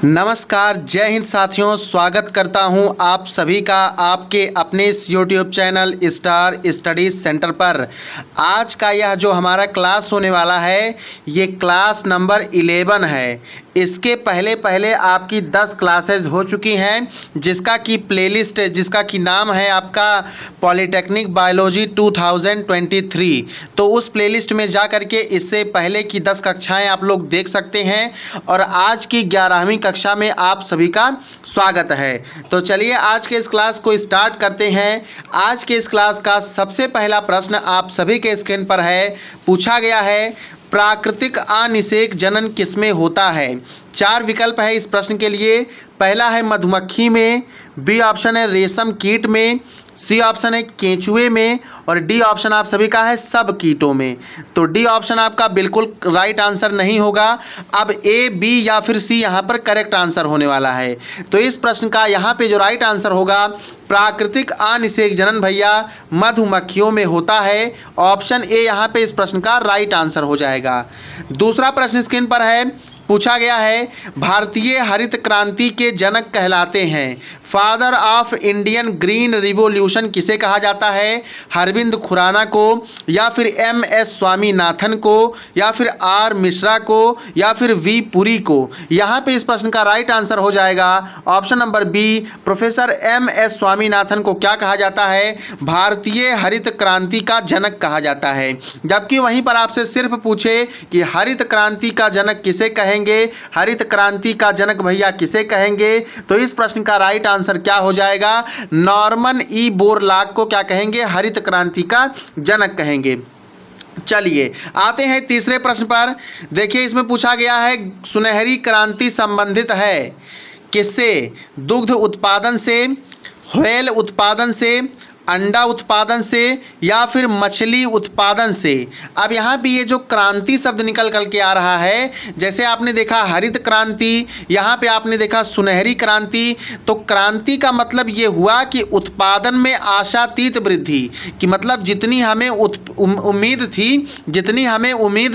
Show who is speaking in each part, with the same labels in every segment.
Speaker 1: नमस्कार, जय हिंद साथियों। स्वागत करता हूं आप सभी का आपके अपने इस YouTube channel star studies centre पर। आज का यह जो हमारा क्लास होने वाला है ये क्लास नंबर 11 है। इसके पहले आपकी 10 क्लासेज हो चुकी हैं जिसका कि प्लेलिस्ट जिसका कि नाम है आपका पॉलिटेक्निक बायोलॉजी 2023। तो उस प्लेलिस्ट में जा करके इससे पहले की 10 कक्षाएं आप लोग देख सकते हैं और आज की 11वीं कक्षा में आप सभी का स्वागत है। तो चलिए आज के इस क्लास को स्टार्ट करते हैं। आज के इस क्लास का सबसे पहला प्रश्न आप सभी के स्क्रीन पर है। पूछा गया है प्राकृतिक अनिषेक जनन किसमें होता है। 4 विकल्प है इस प्रश्न के लिए। पहला है मधुमक्खी में, बी ऑप्शन है रेशम कीट में, सी ऑप्शन है केंचुए में और डी ऑप्शन आप सभी का है सब कीटों में। तो डी ऑप्शन आपका बिल्कुल राइट आंसर नहीं होगा। अब ए, बी या फिर सी यहाँ पर करेक्ट आंसर होने वाला है। तो इस प्रश्न का यहाँ पे जो राइट आंसर होगा प्राकृतिक अनिषेक जनन भैया मधुमक्खियों में होता है। ऑप्शन ए यहाँ पे इस प्रश्न का राइट आंसर हो जाएगा। दूसरा प्रश्न स्क्रीन पर है। पूछा गया है भारतीय हरित क्रांति के जनक कहलाते हैं father of Indian green revolution किसे कहा जाता है। अरविंद खुराना को या फिर एम.एस. स्वामीनाथन को या फिर आर मिश्रा को या फिर वी पुरी को। यहाँ पे इस प्रश्न का राइट आंसर हो जाएगा option number B, professor M S. Swaminathan को क्या कहा जाता है, भारतीय हरित क्रांति का जनक कहा जाता है। जबकि वहीं पर आपसे सिर्फ पूछे कि हरित क्रांति का जनक किसे कहेंगे, हरित क्रांति का जनक भैया किसे कहेंगे, तो इस प्रश्न का राइट आंसर क्या हो जाएगा, नॉर्मन ई बोरलॉग को क्या कहेंगे, हरित क्रांति का जनक कहेंगे। चलिए आते हैं तीसरे प्रश्न पर। देखिए इसमें पूछा गया है सुनहरी क्रांति संबंधित है किससे, दुग्ध उत्पादन से, व्हेल उत्पादन से, अंडा उत्पादन से या फिर मछली उत्पादन से। अब यहाँ पे ये जो क्रांति शब्द निकल के आ रहा है, जैसे आपने देखा हरित क्रांति, यहाँ पे आपने देखा सुनहरी क्रांति। तो क्रांति का मतलब ये हुआ कि उत्पादन में आशातीत वृद्धि, कि मतलब जितनी हमें उम्मीद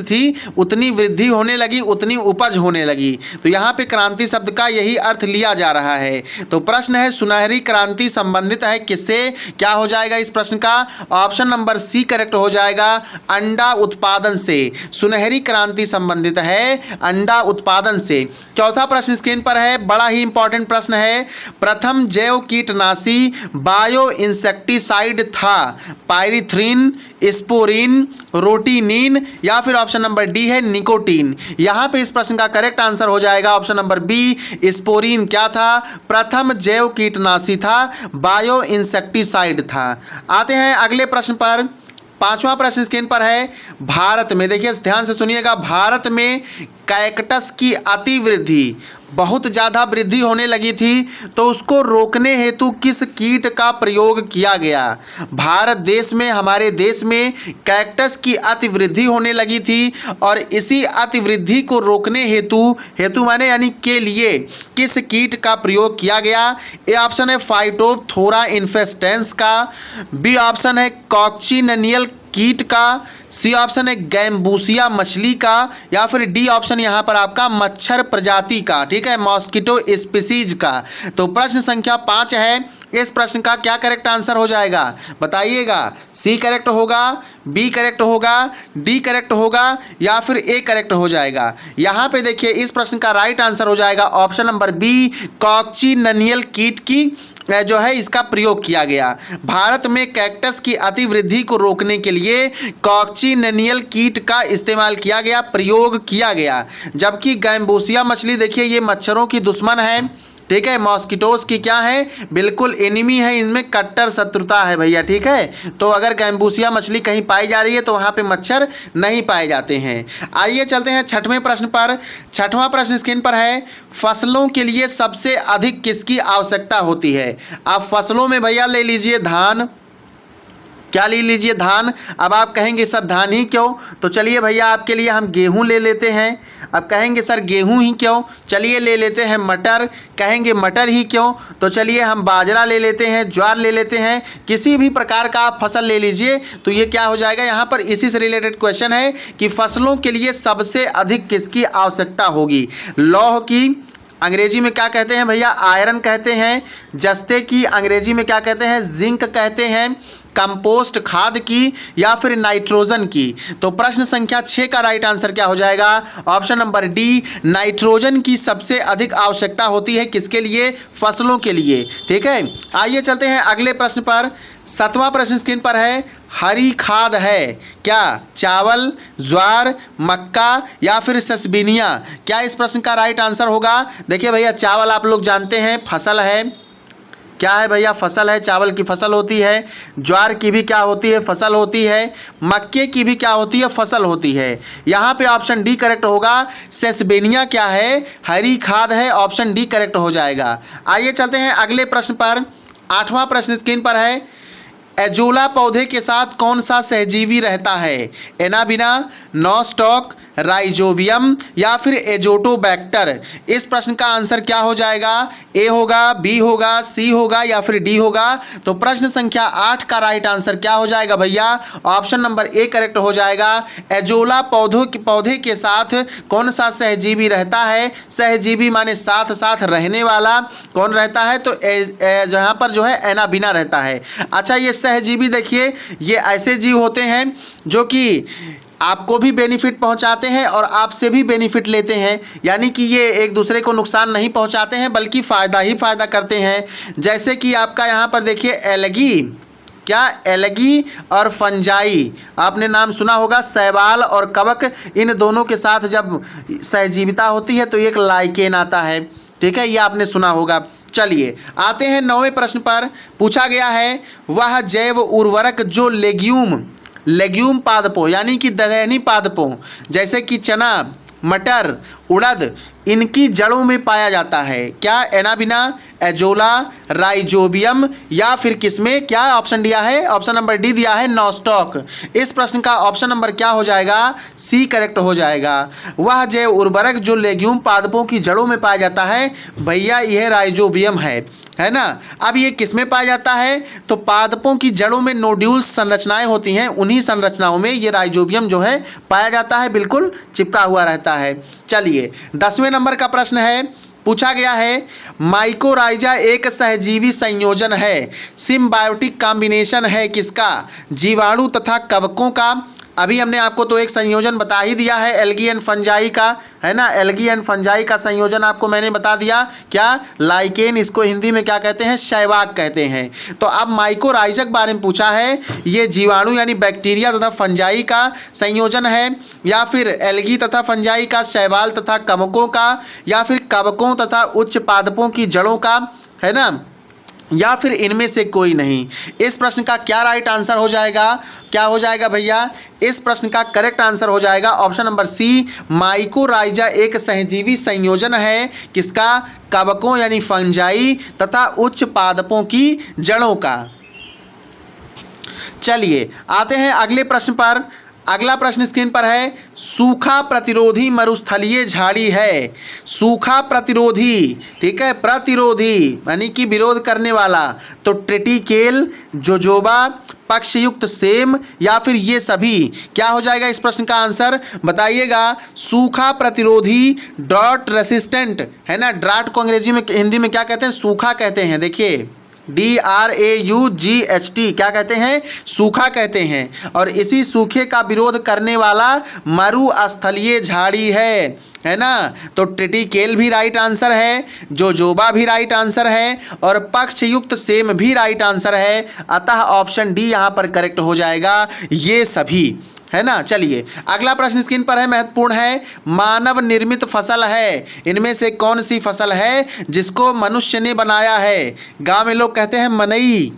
Speaker 1: थी उतनी वृद्धि होने लगी, उतनी उपज होने लगी। तो यहाँ पे क्रांति शब्द का यही अर्थ लिया जा रहा है। तो प्रश्न है सुनहरी क्रांति संबंधित है किससे, क्या हो जाएगा इस प्रश्न का, ऑप्शन नंबर सी करेक्ट हो जाएगा, अंडा उत्पादन से। सुनहरी क्रांति संबंधित है अंडा उत्पादन से। चौथा प्रश्न स्क्रीन पर है, बड़ा ही इंपॉर्टेंट प्रश्न है। प्रथम जैव कीटनाशी बायो इंसेक्टिसाइड था पायरीथ्रिन, स्पोरिन, रोटिनिन या फिर ऑप्शन नंबर डी है निकोटीन। यहां पे इस प्रश्न का करेक्ट आंसर हो जाएगा ऑप्शन नंबर बी, स्पोरिन क्या था, प्रथम जैव कीटनाशी था, बायो इंसेक्टिसाइड था। आते हैं अगले प्रश्न पर। 5वां प्रश्न स्क्रीन पर है। भारत में, देखिए ध्यान से सुनिएगा, भारत में कैक्टस की अतिवृद्धि, बहुत ज़्यादा वृद्धि होने लगी थी, तो उसको रोकने हेतु किस कीट का प्रयोग किया गया। भारत देश में, हमारे देश में कैक्टस की अतिवृद्धि होने लगी थी और इसी अतिवृद्धि को रोकने हेतु माने यानी के लिए किस कीट का प्रयोग किया गया। ए ऑप्शन है फाइटोप्थोरा इन्फेस्टेंस का, बी ऑप्शन है कॉक्सिनियल कीट का, सी ऑप्शन है गैम्बूसिया मछली का या फिर डी ऑप्शन यहाँ पर आपका मच्छर प्रजाति का, ठीक है, मॉस्किटो स्पीसीज का। तो प्रश्न संख्या 5 है। इस प्रश्न का क्या करेक्ट आंसर हो जाएगा बताइएगा, सी करेक्ट होगा, बी करेक्ट होगा, डी करेक्ट होगा या फिर ए करेक्ट हो जाएगा। यहाँ पे देखिए इस प्रश्न का राइट आंसर हो जाएगा ऑप्शन नंबर बी, कॉक्सिनियल कीट की जो है इसका प्रयोग किया गया। भारत में कैक्टस की अतिवृद्धि को रोकने के लिए कॉक्सिनियल कीट का इस्तेमाल किया गया, प्रयोग किया गया। जबकि गैम्बूसिया मछली देखिए ये मच्छरों की दुश्मन है, ठीक है, मॉस्किटोज की क्या है, बिल्कुल एनिमी है, इनमें कट्टर शत्रुता है भैया, ठीक है। तो अगर गैम्बूसिया मछली कहीं पाई जा रही है तो वहां पे मच्छर नहीं पाए जाते हैं। आइए चलते हैं 6वें प्रश्न पर। 6वां प्रश्न स्क्रीन पर है। फसलों के लिए सबसे अधिक किसकी आवश्यकता होती है। आप फसलों में भैया ले लीजिए धान, क्या ले लीजिए धान। अब आप कहेंगे सर धान ही क्यों, तो चलिए भैया आपके लिए हम गेहूं ले लेते हैं। अब कहेंगे सर गेहूं ही क्यों, चलिए ले लेते हैं मटर। कहेंगे मटर ही क्यों, तो चलिए हम बाजरा ले लेते हैं, ज्वार ले लेते हैं। किसी भी प्रकार का आप फसल ले लीजिए तो ये क्या हो जाएगा, यहाँ पर इसी से रिलेटेड क्वेश्चन है कि फसलों के लिए सबसे अधिक किसकी आवश्यकता होगी, लौह की, अंग्रेजी में क्या कहते हैं भैया, आयरन कहते हैं। जस्ते की अंग्रेजी में क्या कहते हैं, जिंक कहते हैं। कंपोस्ट खाद की या फिर नाइट्रोजन की। तो प्रश्न संख्या 6 का राइट आंसर क्या हो जाएगा, ऑप्शन नंबर डी, नाइट्रोजन की सबसे अधिक आवश्यकता होती है किसके लिए, फसलों के लिए। ठीक है, आइए चलते हैं अगले प्रश्न पर। 7वां प्रश्न स्क्रीन पर है, हरी खाद है क्या चावल, ज्वार, मक्का या फिर सस्बिनिया। क्या इस प्रश्न का राइट आंसर होगा। देखिए भैया, चावल आप लोग जानते हैं फसल है, क्या है भैया, फसल है, चावल की फसल होती है। ज्वार की भी क्या होती है, फसल होती है। मक्के की भी क्या होती है, फसल होती है। यहाँ पे ऑप्शन डी करेक्ट होगा। सेसबेनिया क्या है, हरी खाद है, ऑप्शन डी करेक्ट हो जाएगा। आइए चलते हैं अगले प्रश्न पर। 8वां प्रश्न स्क्रीन पर है, एजोला पौधे के साथ कौन सा सहजीवी रहता है, एनाबिना, नॉस्टॉक, राइजोबियम या फिर एजोटोबैक्टर। इस प्रश्न का आंसर क्या हो जाएगा, ए होगा, बी होगा, सी होगा या फिर डी होगा। तो प्रश्न संख्या 8 का राइट आंसर क्या हो जाएगा भैया, ऑप्शन नंबर ए करेक्ट हो जाएगा। एजोला पौधे के साथ कौन सा सहजीवी रहता है, सहजीवी माने साथ साथ रहने वाला, कौन रहता है, तो यहाँ पर जो है एनाबिना रहता है। अच्छा, ये सहजीवी देखिए, ये ऐसे जीव होते हैं जो कि आपको भी बेनिफिट पहुंचाते हैं और आपसे भी बेनिफिट लेते हैं, यानी कि ये एक दूसरे को नुकसान नहीं पहुंचाते हैं बल्कि फ़ायदा ही फ़ायदा करते हैं। जैसे कि आपका यहाँ पर देखिए एलगी, क्या एलगी और फंजाई, आपने नाम सुना होगा, शैवाल और कवक, इन दोनों के साथ जब सहजीविता होती है तो एक लाइकेन आता है। ठीक है, ये आपने सुना होगा। चलिए आते हैं 9वें प्रश्न पर। पूछा गया है, वह जैव उर्वरक जो लेग्यूम पादपों यानी कि दलहनी पादपों जैसे कि चना, मटर, उड़द, इनकी जड़ों में पाया जाता है, क्या एनाबिना, एजोला, राइजोबियम या फिर किसमें, क्या ऑप्शन दिया है, ऑप्शन नंबर डी दिया है, नॉस्टॉक। इस प्रश्न का ऑप्शन नंबर क्या हो जाएगा, सी करेक्ट हो जाएगा। वह जैव उर्वरक जो लेग्यूम पादपों की जड़ों में पाया जाता है भैया, यह राइजोबियम है ना। अब ये किसमें पाया जाता है, तो पादपों की जड़ों में नोड्यूल्स संरचनाएं होती हैं, उन्हीं संरचनाओं में ये राइजोबियम जो है पाया जाता है, बिल्कुल चिपका हुआ रहता है। चलिए 10वें नंबर का प्रश्न है। पूछा गया है, माइकोराइजा एक सहजीवी संयोजन है, सिम्बायोटिक कॉम्बिनेशन है किसका, जीवाणु तथा कवकों का। अभी हमने आपको तो एक संयोजन बता ही दिया है, एल्गी एंड फंजाई का, है ना, एल्गी एंड फंजाई का संयोजन आपको मैंने बता दिया, क्या लाइकेन, इसको हिंदी में क्या कहते हैं, शैवाक कहते हैं। तो अब माइकोराइजा के बारे में पूछा है, ये जीवाणु यानी बैक्टीरिया तथा फंजाई का संयोजन है, या फिर एल्गी तथा फंजाई का, शैवाल तथा कवकों का, या फिर कवकों तथा उच्च पादपों की जड़ों का, है ना, या फिर इनमें से कोई नहीं। इस प्रश्न का क्या राइट आंसर हो जाएगा, क्या हो जाएगा भैया, इस प्रश्न का करेक्ट आंसर हो जाएगा ऑप्शन नंबर सी, माइकोराइजा एक सहजीवी संयोजन है किसका, कवकों यानी फंजाई तथा उच्च पादपों की जड़ों का। चलिए आते हैं अगले प्रश्न पर। अगला प्रश्न स्क्रीन पर है, सूखा प्रतिरोधी मरुस्थलीय झाड़ी है, सूखा प्रतिरोधी, ठीक है, प्रतिरोधी यानी कि विरोध करने वाला, तो ट्रिटिकेल, जोजोबा, पक्षयुक्त सेम या फिर ये सभी, क्या हो जाएगा इस प्रश्न का आंसर बताइएगा। सूखा प्रतिरोधी, ड्रॉट रेसिस्टेंट, है ना, ड्राट को अंग्रेजी में हिंदी में क्या कहते हैं, सूखा कहते हैं। देखिए DRAUGHT क्या कहते हैं, सूखा कहते हैं। और इसी सूखे का विरोध करने वाला मरुस्थलीय झाड़ी है ना। तो ट्रिटिकेल भी राइट आंसर है, जोजोबा भी राइट आंसर है और पक्षयुक्त सेम भी राइट आंसर है। अतः ऑप्शन डी यहाँ पर करेक्ट हो जाएगा, ये सभी, है ना। चलिए अगला प्रश्न स्क्रीन पर है, महत्वपूर्ण है, मानव निर्मित फसल है, इनमें से कौन सी फसल है जिसको मनुष्य ने बनाया है। गांव में लोग कहते हैं मनई,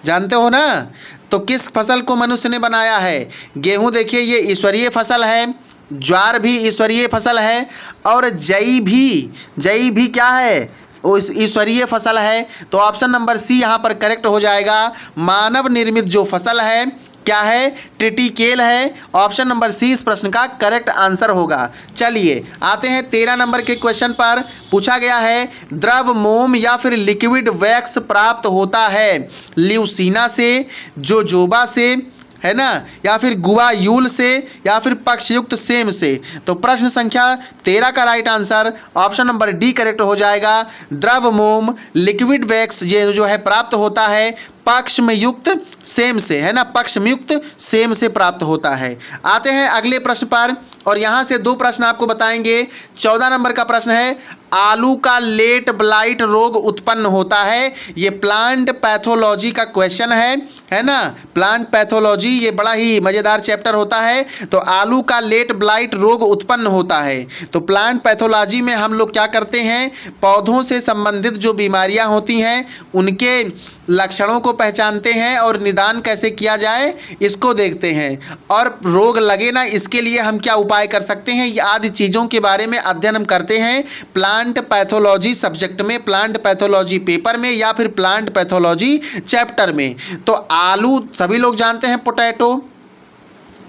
Speaker 1: जानते हो ना, तो किस फसल को मनुष्य ने बनाया है। गेहूं देखिए ये ईश्वरीय फसल है, ज्वार भी ईश्वरीय फसल है और जई भी क्या है, उस ईश्वरीय फसल है। तो ऑप्शन नंबर सी यहाँ पर करेक्ट हो जाएगा। मानव निर्मित जो फसल है क्या है, ट्रिटिकेल है। ऑप्शन नंबर सी इस प्रश्न का करेक्ट आंसर होगा। चलिए आते हैं 13 नंबर के क्वेश्चन पर। पूछा गया है, द्रव मोम या फिर लिक्विड वैक्स प्राप्त होता है ल्यूसीना से, जोजोबा से, है ना, या फिर गुआयूल से, या फिर पक्षयुक्त सेम से। तो प्रश्न संख्या 13 का right answer option number D correct हो जाएगा। द्रव मोम लिक्विड वैक्स ये जो है प्राप्त होता है पक्ष में युक्त सेम से, है ना, पक्ष में युक्त सेम से प्राप्त होता है। आते हैं अगले प्रश्न पर, और यहां से दो प्रश्न आपको बताएंगे। 14 नंबर का प्रश्न है, आलू का लेट ब्लाइट रोग उत्पन्न होता है। ये प्लांट पैथोलॉजी का क्वेश्चन है ना, प्लांट पैथोलॉजी ये बड़ा ही मजेदार चैप्टर होता है। तो आलू का लेट ब्लाइट रोग उत्पन्न होता है। तो प्लांट पैथोलॉजी में हम लोग क्या करते हैं, पौधों से संबंधित जो बीमारियां होती हैं उनके लक्षणों को पहचानते हैं और निदान कैसे किया जाए इसको देखते हैं, और रोग लगे ना इसके लिए हम क्या उपाय कर सकते हैं, ये आदि चीज़ों के बारे में अध्ययन हम करते हैं प्लांट पैथोलॉजी सब्जेक्ट में, प्लांट पैथोलॉजी पेपर में, या फिर प्लांट पैथोलॉजी चैप्टर में। तो आलू सभी लोग जानते हैं, पोटैटो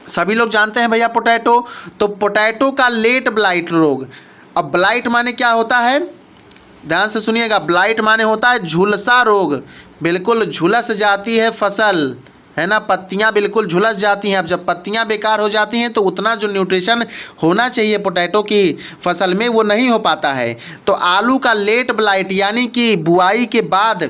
Speaker 1: सभी लोग जानते हैं भैया पोटैटो। तो पोटैटो का लेट ब्लाइट रोग, अब ब्लाइट माने क्या होता है, ध्यान से सुनिएगा, ब्लाइट माने होता है झुलसा रोग, बिल्कुल झुलस जाती है फसल, है ना, पत्तियां बिल्कुल झुलस जाती हैं। अब जब पत्तियां बेकार हो जाती हैं तो उतना जो न्यूट्रिशन होना चाहिए पोटैटो की फसल में वो नहीं हो पाता है। तो आलू का लेट ब्लाइट यानी कि बुआई के बाद,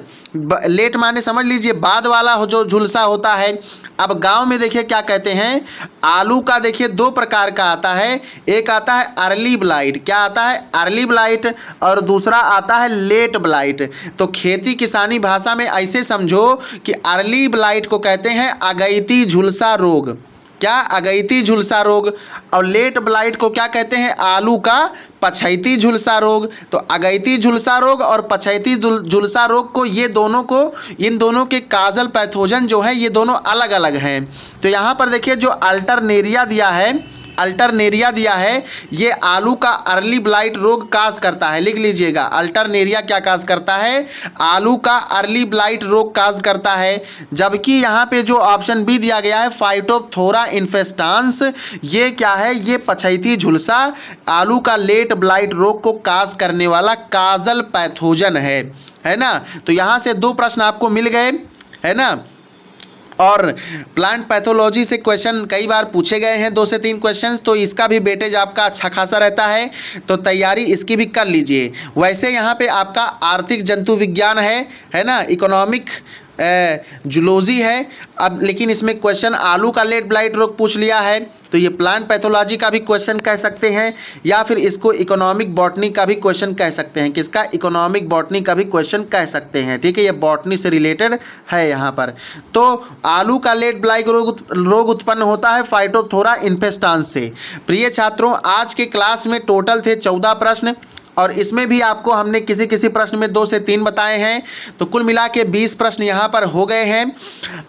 Speaker 1: लेट माने समझ लीजिए बाद वाला हो जो झुलसा होता है। अब गांव में देखिए क्या कहते हैं, आलू का देखिए दो प्रकार का आता है, एक आता है अर्ली ब्लाइट, क्या आता है अर्ली ब्लाइट, और दूसरा आता है लेट ब्लाइट। तो खेती किसानी भाषा में ऐसे समझो कि अर्ली ब्लाइट को कहते हैं अगैती झुलसा रोग, क्या अगैती झुलसा रोग, और लेट ब्लाइट को क्या कहते हैं, आलू का पछैती झुलसा रोग। तो अगैती झुलसा रोग और पछैती झुलसा रोग को, ये दोनों को, इन दोनों के काजल पैथोजन जो है ये दोनों अलग अलग हैं। तो यहाँ पर देखिए जो अल्टरनेरिया दिया है ये आलू का अर्ली ब्लाइट रोग काज करता है, लिख लीजिएगा, अल्टरनेरिया क्या काज करता है, आलू का अर्ली ब्लाइट रोग काज करता है। जबकि यहाँ पे जो ऑप्शन बी दिया गया है फाइटोप्थोरा इन्फेस्टांस, ये क्या है, ये पछैती झुलसा आलू का लेट ब्लाइट रोग को काज करने वाला काजल पैथोजन है ना। तो यहाँ से दो प्रश्न आपको मिल गए, है ना, और प्लांट पैथोलॉजी से क्वेश्चन कई बार पूछे गए हैं, 2 से 3 क्वेश्चंस, तो इसका भी वेटेज आपका अच्छा खासा रहता है, तो तैयारी इसकी भी कर लीजिए। वैसे यहाँ पे आपका आर्थिक जंतु विज्ञान है ना, इकोनॉमिक जूलॉजी है। अब लेकिन इसमें क्वेश्चन आलू का लेट ब्लाइट रोग पूछ लिया है, तो ये प्लांट पैथोलॉजी का भी क्वेश्चन कह सकते हैं, या फिर इसको इकोनॉमिक बॉटनी का भी क्वेश्चन कह सकते हैं। किसका, इकोनॉमिक बॉटनी का भी क्वेश्चन कह सकते हैं, ठीक है, ये बॉटनी से रिलेटेड है यहाँ पर। तो आलू का लेट ब्लाइट रोग उत्पन्न होता है फाइटोप्थोरा इन्फेस्टांस से। प्रिय छात्रों, आज के क्लास में टोटल थे 14 प्रश्न, और इसमें भी आपको हमने किसी किसी प्रश्न में 2 से 3 बताए हैं, तो कुल मिला के 20 प्रश्न यहाँ पर हो गए हैं।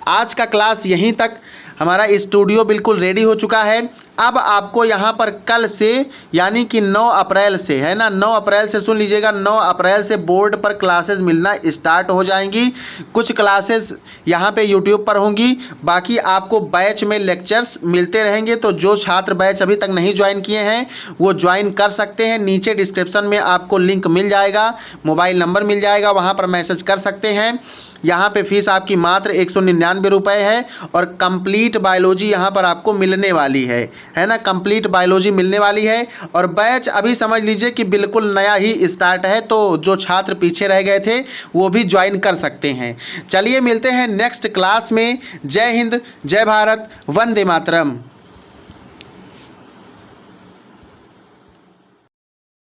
Speaker 1: आज का क्लास यहीं तक, हमारा स्टूडियो बिल्कुल रेडी हो चुका है। अब आपको यहाँ पर कल से यानी कि 9 अप्रैल से, है ना, 9 अप्रैल से सुन लीजिएगा, 9 अप्रैल से बोर्ड पर क्लासेस मिलना स्टार्ट हो जाएंगी। कुछ क्लासेस यहाँ पे यूट्यूब पर होंगी, बाकी आपको बैच में लेक्चर्स मिलते रहेंगे। तो जो छात्र बैच अभी तक नहीं ज्वाइन किए हैं वो ज्वाइन कर सकते हैं, नीचे डिस्क्रिप्शन में आपको लिंक मिल जाएगा, मोबाइल नंबर मिल जाएगा, वहाँ पर मैसेज कर सकते हैं। यहाँ पे फीस आपकी मात्र 199 रुपये है, और कंप्लीट बायोलॉजी यहाँ पर आपको मिलने वाली है ना, कंप्लीट बायोलॉजी मिलने वाली है। और बैच अभी समझ लीजिए कि बिल्कुल नया ही स्टार्ट है, तो जो छात्र पीछे रह गए थे वो भी ज्वाइन कर सकते हैं। चलिए मिलते हैं नेक्स्ट क्लास में। जय हिंद, जय भारत, वंदे मातरम।